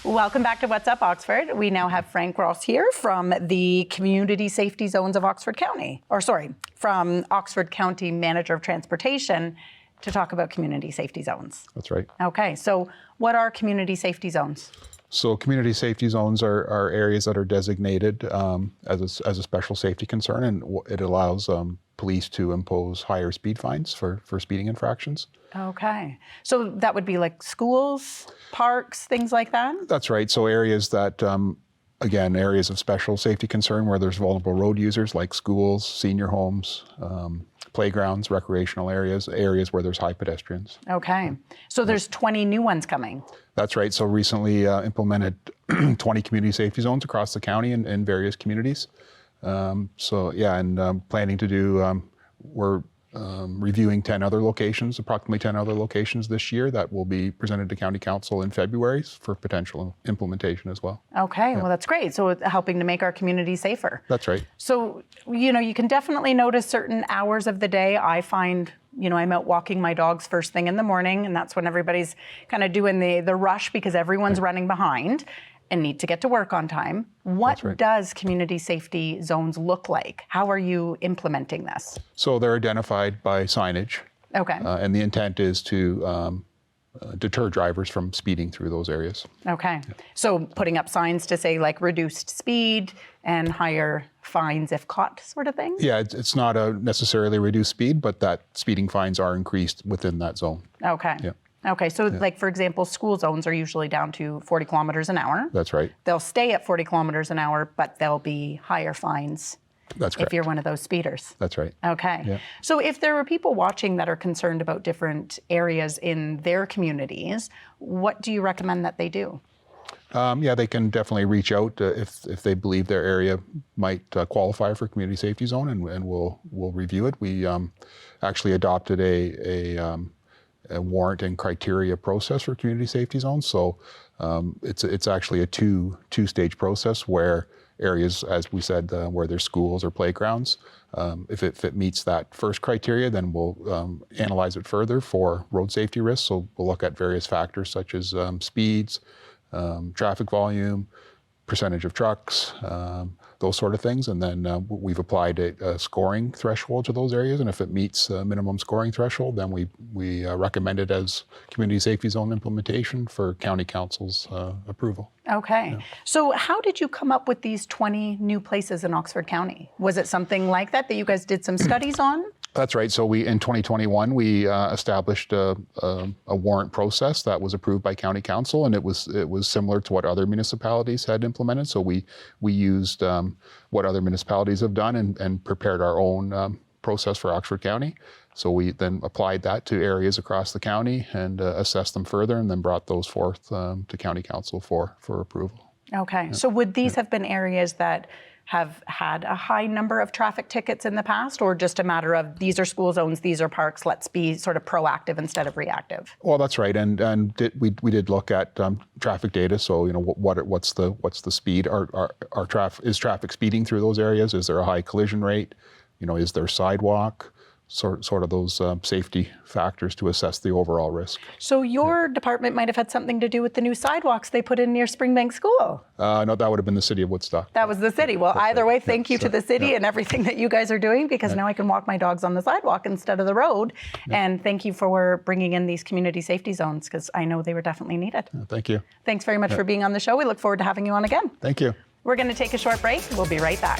Welcome back to What's Up, Oxford. We now have Frank Ross here from the Community Safety Zones of Oxford County, from Oxford County Manager of Transportation, to talk about community safety zones. That's right. Okay, so what are community safety zones? So community safety zones are areas that are designated as a special safety concern, and it allows police to impose higher speed fines for speeding infractions. Okay, so that would be like schools, parks, things like that? That's right. So areas that, again, areas of special safety concern where there's vulnerable road users like schools, senior homes, playgrounds, recreational areas where there's high pedestrians. Okay, so there's 20 new ones coming. That's right. So recently implemented 20 community safety zones across the county in various communities. Planning to do, we're reviewing approximately 10 other locations this year that will be presented to County Council in February for potential implementation as well. Okay, well that's great. So it's helping to make our community safer. That's right. So, you can definitely notice certain hours of the day. I find, I'm out walking my dogs first thing in the morning, and that's when everybody's kind of doing the rush because everyone's running behind and need to get to work on time. What does community safety zones look like? How are you implementing this? So they're identified by signage. Okay. And the intent is to deter drivers from speeding through those areas. Okay. So putting up signs to say like reduced speed and higher fines if caught sort of thing? Yeah, it's not a necessarily reduced speed, but that speeding fines are increased within that zone. Okay. Yeah. Okay, so like for example, school zones are usually down to 40 kilometers an hour. That's right. They'll stay at 40 kilometers an hour, but there'll be higher fines. That's correct. If you're one of those speeders. That's right. Okay. Yeah. So if there are people watching that are concerned about different areas in their communities, what do you recommend that they do? They can definitely reach out if they believe their area might qualify for community safety zone, and we'll review it. We actually adopted a warrant and criteria process for community safety zones. So it's actually a two-stage process where areas, as we said, where there's schools or playgrounds, if it meets that first criteria, then we'll analyze it further for road safety risks. So we'll look at various factors such as speeds, traffic volume, percentage of trucks, those sort of things. And then we've applied a scoring threshold to those areas. And if it meets a minimum scoring threshold, then we recommend it as community safety zone implementation for County Council's approval. Okay. Yeah. So how did you come up with these 20 new places in Oxford County? Was it something like that you guys did some studies on? That's right. So in 2021, we established a warrant process that was approved by County Council, and it was similar to what other municipalities had implemented. So we used what other municipalities have done and prepared our own process for Oxford County. So we then applied that to areas across the county and assessed them further, and then brought those forth to County Council for approval. Okay. Yeah. So would these have been areas that have had a high number of traffic tickets in the past, or just a matter of these are school zones, these are parks, let's be sort of proactive instead of reactive? Well, that's right, and we did look at traffic data. So what's the speed? Is traffic speeding through those areas? Is there a high collision rate? Is there sidewalk? Sort of those safety factors to assess the overall risk. So your department might have had something to do with the new sidewalks they put in near Springbank School. No, that would have been the city of Woodstock. That was the city. Well, either way, thank you to the city and everything that you guys are doing, because now I can walk my dogs on the sidewalk instead of the road. And thank you for bringing in these community safety zones, because I know they were definitely needed. Thank you. Thanks very much for being on the show. We look forward to having you on again. Thank you. We're going to take a short break. We'll be right back.